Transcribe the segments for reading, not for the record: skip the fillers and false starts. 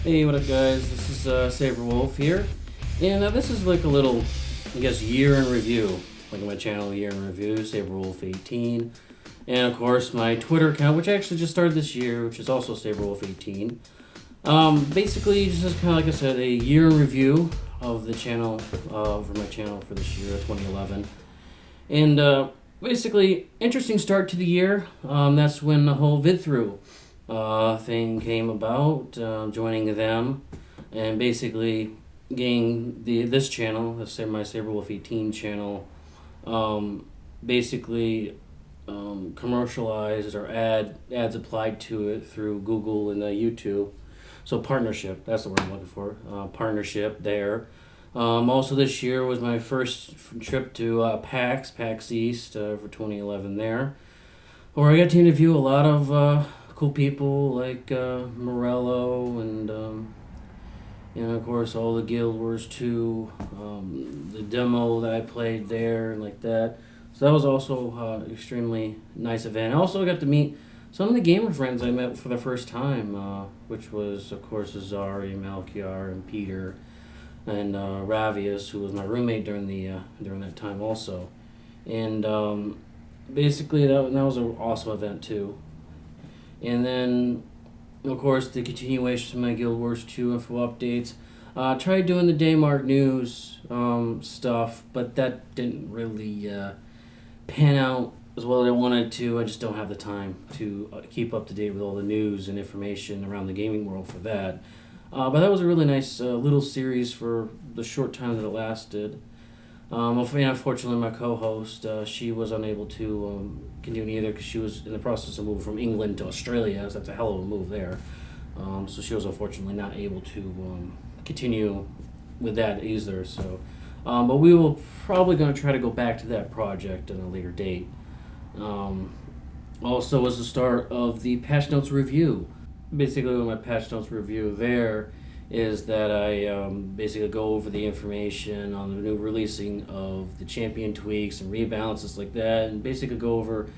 Hey, what up, guys? This is Sabre here, and this is like a little, I guess, year in review. Like my channel, year in review, Sabre 18, and of course my Twitter account, which I actually just started this year, which is also Sabre 18. Basically, this is kind of like I said, a year in review of the channel, for my channel for this year, 2011, and basically, interesting start to the year. That's when the whole VidThru thing came about, joining them, and basically getting this channel, my Sabre 18 channel, basically commercialized or ads applied to it through Google and YouTube. So partnership, that's the word I'm looking for. Partnership there. Also this year was my first trip to Pax East for 2011 there, where I got to interview a lot of cool people like Morello and of course all the Guild Wars 2, the demo that I played there and like that. So that was also extremely nice event. I also got to meet some of the gamer friends I met for the first time, which was of course Azari, Malkiar, and Peter, and Ravius, who was my roommate during that time also. And basically that was an awesome event too. And then, of course, the continuation of my Guild Wars 2 info updates. Tried doing the Daymark news stuff, but that didn't really pan out as well as I wanted to. I just don't have the time to keep up to date with all the news and information around the gaming world for that. But that was a really nice little series for the short time that it lasted. Unfortunately, my co-host, she was unable to continue either because she was in the process of moving from England to Australia, so that's a hell of a move there. So she was unfortunately not able to continue with that either. So, but we will probably going to try to go back to that project at a later date. Also, was the start of the patch notes review. Basically, with my patch notes review there is that I basically go over the information on the new releasing of the champion tweaks and rebalances like that, and basically go over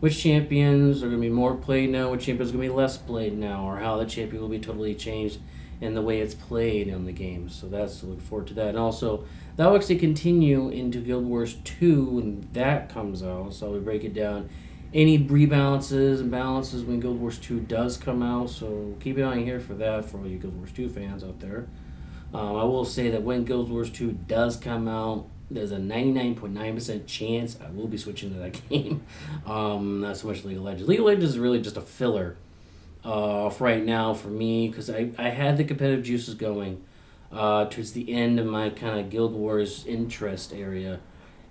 which champions are going to be more played now, which champions are going to be less played now, or how the champion will be totally changed in the way it's played in the game. So that's looking forward to that. And also, that will actually continue into Guild Wars 2 when that comes out, so we break it down. Any rebalances and balances when Guild Wars 2 does come out, so keep an eye here for that for all you Guild Wars 2 fans out there. I will say that when Guild Wars 2 does come out, there's a 99.9% chance I will be switching to that game. Not so much League of Legends. League of Legends is really just a filler for right now for me, because I had the competitive juices going towards the end of my kind of Guild Wars interest area.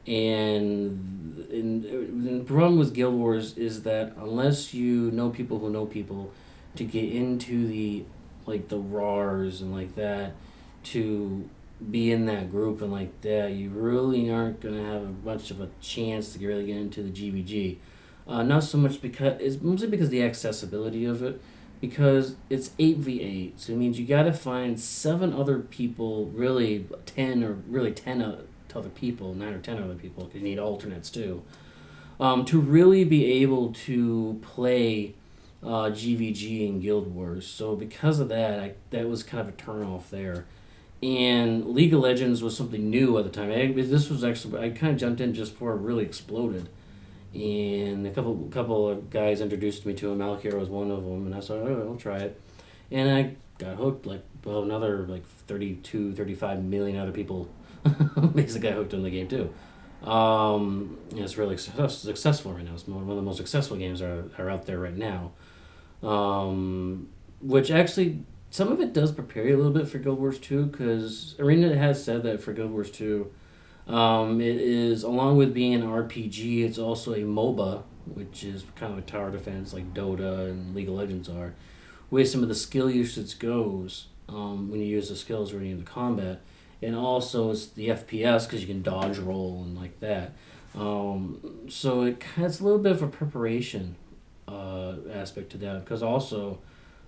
And the problem with Guild Wars is that unless you know people who know people to get into the RARs and like that, to be in that group and like that, you really aren't gonna have much of a chance to really get into the GVG. Not so much because it's mostly because of the accessibility of it, because it's 8v8, so it means you gotta find 7 other people, really 10 or really 10 other people, 9 or 10 other people, because you need alternates too, to really be able to play GVG and Guild Wars. So because of that, that was kind of a turnoff there. And League of Legends was something new at the time. This was actually, I kind of jumped in just before it really exploded. And a couple of guys introduced me to him. Malkier was one of them, and I said, oh, I'll try it. And I got hooked another 32, 35 million other people basically got hooked on the game too. It's really successful right now. It's one of the most successful games are out there right now. Which actually, some of it does prepare you a little bit for Guild Wars 2, because Arena has said that for Guild Wars 2, it is, along with being an RPG, it's also a MOBA, which is kind of a tower defense like Dota and League of Legends are, where some of the skill usage goes when you use the skills running into combat. And also it's the FPS, because you can dodge roll and like that. So it has a little bit of a preparation aspect to that, because also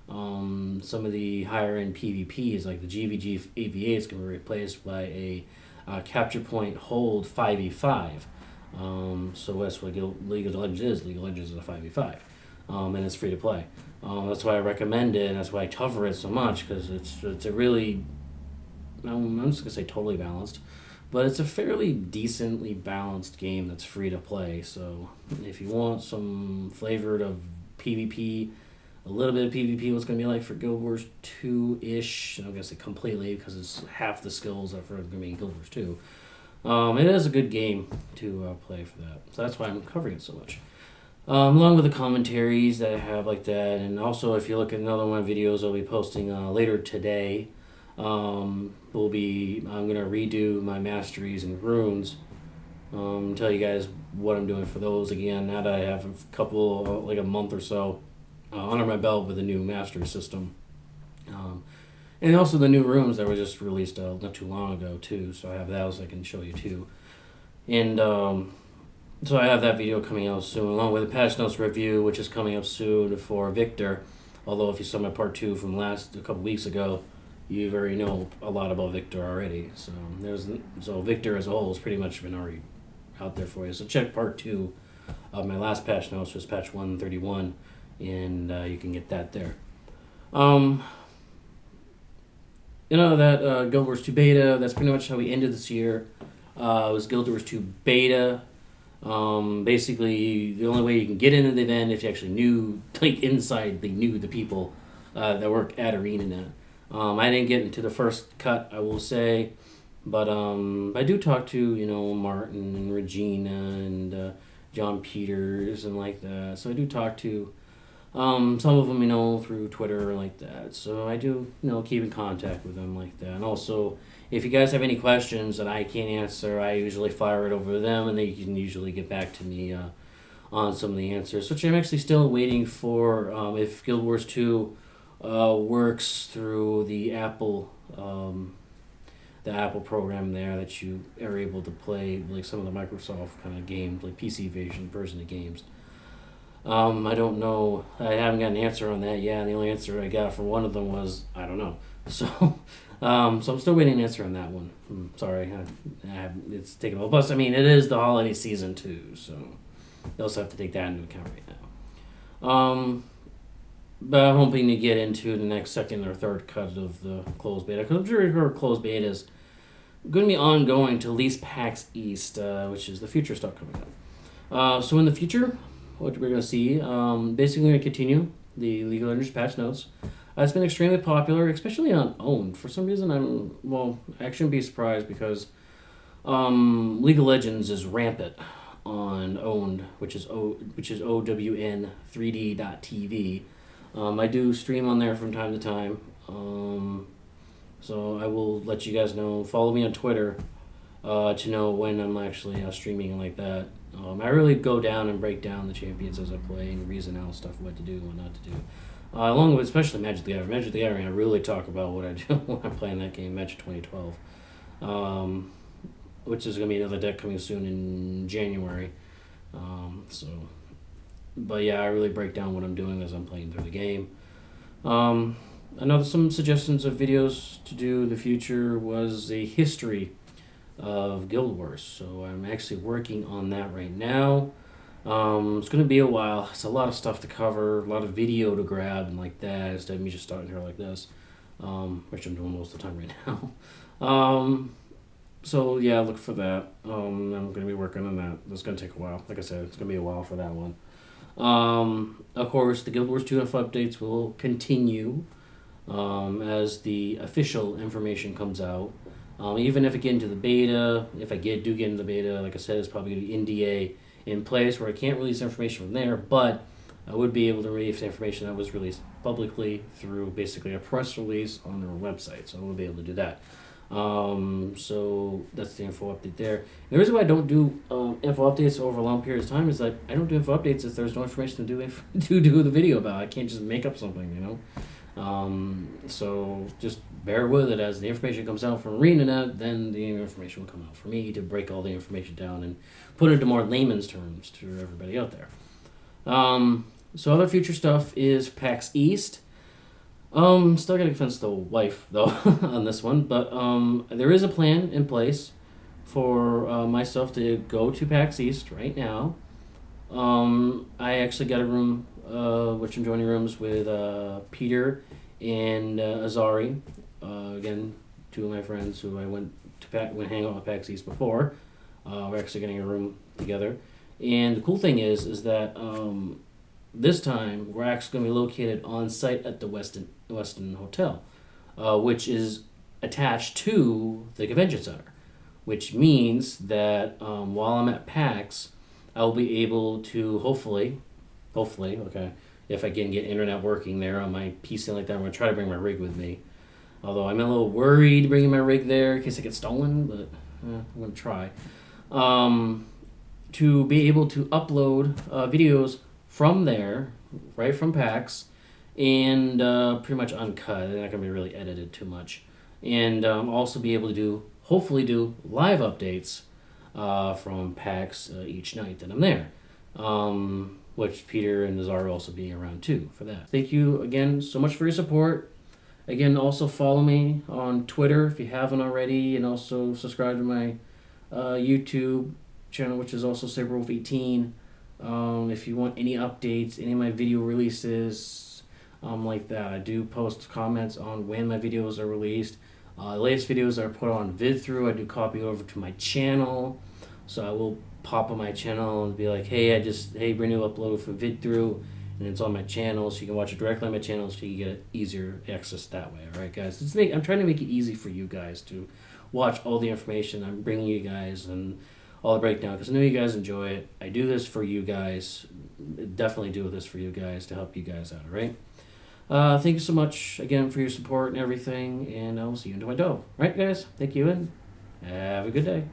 some of the higher end PvPs like the GVG AVA is going to be replaced by a capture point hold 5v5. So that's what League of Legends is. League of Legends is a 5v5. And it's free to play. That's why I recommend it, and that's why I cover it so much, because it's a really, I'm just gonna say totally balanced, but it's a fairly decently balanced game that's free to play. So if you want some flavored of PvP, a little bit of PvP, what's gonna be like for Guild Wars 2 ish. I'm gonna say completely because it's half the skills that for gonna be Guild Wars 2. It is a good game to play for that. So that's why I'm covering it so much. Along with the commentaries that I have like that, and also if you look at another one of my videos I'll be posting later today, I'm gonna redo my masteries and runes. Tell you guys what I'm doing for those again. Now that I have a couple, like a month or so, under my belt with the new mastery system, and also the new runes that were just released not too long ago too. So I have those I can show you too, and so I have that video coming out soon, along with a patch notes review, which is coming up soon for Victor. Although if you saw my part 2 from a couple weeks ago, you already know a lot about Victor already. So Victor as a whole has pretty much been already out there for you. So check part 2 of my last patch notes, was patch 131, and you can get that there. That Guild Wars 2 beta, that's pretty much how we ended this year. It was Guild Wars 2 beta. Basically, the only way you can get into the event if you actually knew the people that work at ArenaNet. I didn't get into the first cut, I will say, but I do talk to Martin and Regina and John Peters and like that. So I do talk to some of them through Twitter like that. So I do keep in contact with them like that. And also, if you guys have any questions that I can't answer, I usually fire it over to them, and they can usually get back to me on some of the answers, which I'm actually still waiting for. If Guild Wars 2 works through the Apple program there, that you are able to play like some of the Microsoft kind of games, like PC version of games. I don't know. I haven't got an answer on that yet. And the only answer I got from one of them was I don't know. So, so I'm still waiting an answer on that one. Sorry, it's taking a while. Plus, it is the holiday season too, so you also have to take that into account right now. But I'm hoping to get into the next second or third cut of the closed beta, because I'm sure closed beta is going to be ongoing to at least PAX East, which is the future stuff coming up. So in the future, what we're going to see, basically going to continue the League of Legends patch notes. It's been extremely popular, especially on Owned. For some reason, I shouldn't be surprised, because League of Legends is rampant on Owned, which is OWN3D.TV. I do stream on there from time to time, so I will let you guys know. Follow me on Twitter to know when I'm actually streaming like that. I really go down and break down the champions as I play and reason out stuff, what to do and what not to do. Along with especially Magic the Gathering. Magic the Gathering, I really talk about what I do when I'm playing that game, Magic 2012, which is going to be another deck coming soon in January. But yeah, I really break down what I'm doing as I'm playing through the game. Some suggestions of videos to do in the future was a history of Guild Wars. So I'm actually working on that right now. It's going to be a while. It's a lot of stuff to cover, a lot of video to grab and like that, instead of me just starting here like this, which I'm doing most of the time right now. So yeah, look for that. I'm going to be working on that. It's going to take a while. Like I said, it's going to be a while for that one. Of course, the Guild Wars 2F updates will continue as the official information comes out. Even if I get into the beta, if I do get into the beta, like I said, it's probably going to be NDA in place where I can't release information from there, but I would be able to release information that was released publicly through basically a press release on their website, so I will be able to do that. So that's the info update there. The reason why I don't do info updates over a long period of time is that I don't do info updates if there's no information to do the video about. I can't just make up something, So just bear with it as the information comes out from ArenaNet, then the information will come out for me to break all the information down and put it into more layman's terms to everybody out there. So other future stuff is PAX East. Still gotta convince the wife though on this one, but there is a plan in place for myself to go to PAX East right now. I actually got a room which I'm joining rooms with Peter and Azari. Again, two of my friends who I went hang out with Pax East before. We're actually getting a room together. And the cool thing is that this time we're actually going to be located on site at the Westin Hotel, which is attached to the convention center, which means that while I'm at PAX, I'll be able to hopefully, okay, if I can get internet working there on my PC like that, I'm going to try to bring my rig with me. Although I'm a little worried bringing my rig there in case it gets stolen, but I'm going to try. To be able to upload videos from there, right from PAX, and pretty much uncut. They're not going to be really edited too much. And also be able to hopefully do live updates from PAX each night that I'm there. Which Peter and Nazar will also being around too for that. Thank you again so much for your support. Again, also follow me on Twitter if you haven't already, and also subscribe to my YouTube channel, which is also Sabre 18. If you want any updates, any of my video releases, like that, I do post comments on when my videos are released. The latest videos are put on VidThru. I do copy over to my channel, so I will pop on my channel and be like, hey, brand new upload for VidThru, and it's on my channel, so you can watch it directly on my channel, so you can get easier access that way. All right, guys, I'm trying to make it easy for you guys to watch all the information I'm bringing you guys and all the breakdown, because I know you guys enjoy it. I do this for you guys. Definitely do this for you guys to help you guys out. All right. Thank you so much again for your support and everything, and I'll see you into my dove. All right, guys. Thank you, and have a good day.